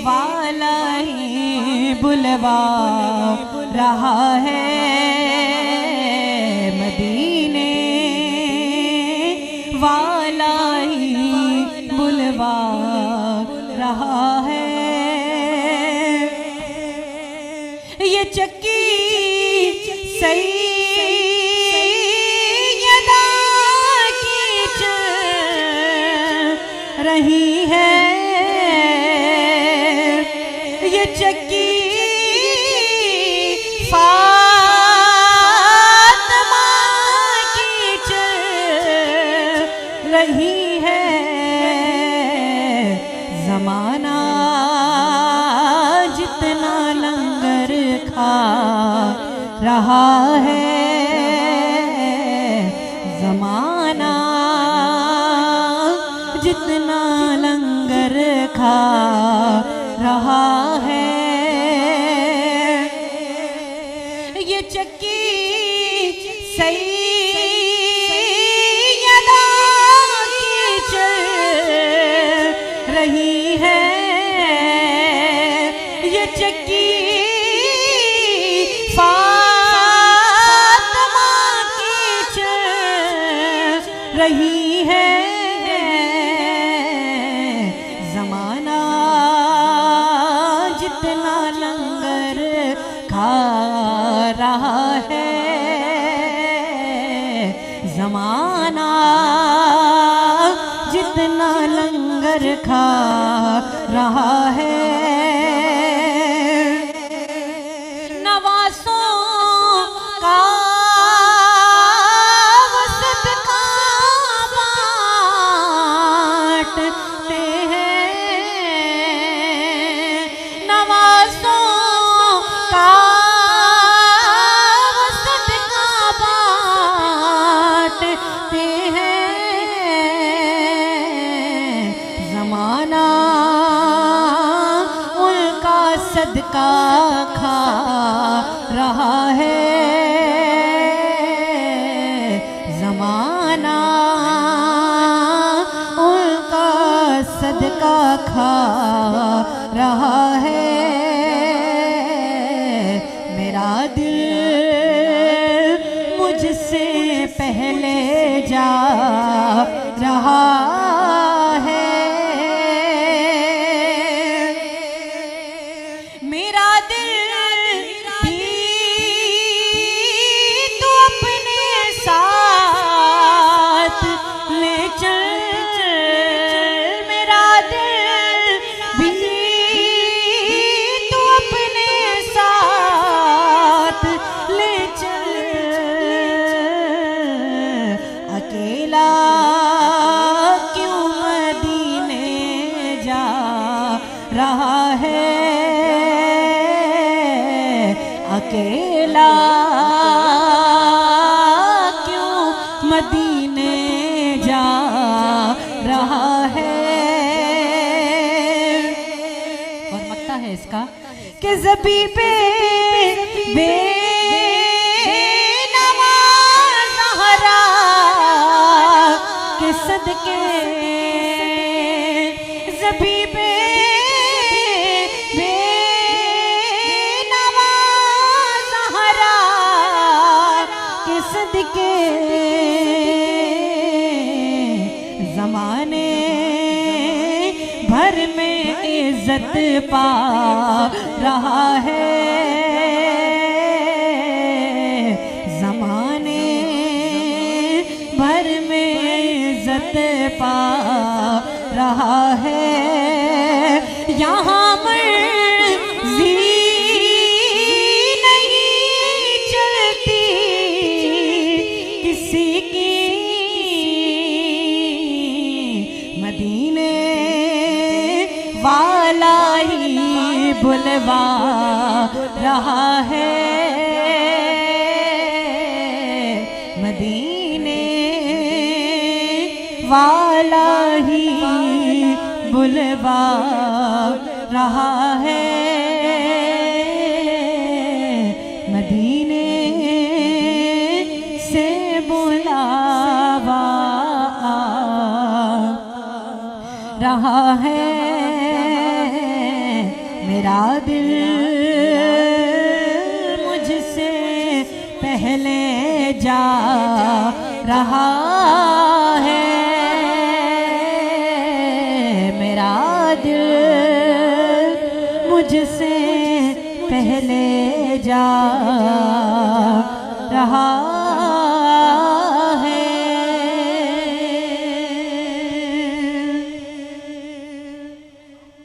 वाला ही बुलवा रहा है, मदीने वाला ही बुलवा रहा है। ये चक्की सैयदा की चल रही है, ये चक्की फातिमा की चल रही है। ज़माना जितना लंगर खा रहा है, ज़माना जितना लंगर खा रहा है। ये चक्की सैयदा की चल रही है, ये चक्की फातिमा की चल रही है। ज़माना जितना लंगर खा रहा है, ज़माना जितना लंगर खा रहा है। नवासों का वसत का बांटते हैं, नवासों का वसत का बांटते हैं। ज़माना उनका सदका खा रहा है, ज़माना उनका सदका खा रहा है। मेरा दिल मुझसे पहले जा रहा है, मेरा दिल भी तू अपने साथ ले चल, मेरा दिल भी तू अपने साथ ले चल। अकेला क्यों मदीने जा रहा है, अकेला क्यों मदीने जा रहा है। और मक्ता है इसका कि ज़बीबे बेनवा ज़हरा के सदके, ज़बीबे बेनवा ज़हरा के सदके, ज़माने भर में इज्जत पा रहा है, ज़माने भर में इज्जत पा रहा है। यहाँ मर्ज़ी नहीं चलती किसी की, मदीने वाला ही बुलवा रहा है, मदीने वाला ही बुलवा रहा है, मदीने से बुलावा रहा है। मेरा दिल मुझसे पहले जा रहा है, मेरा दिल मुझसे पहले जा रहा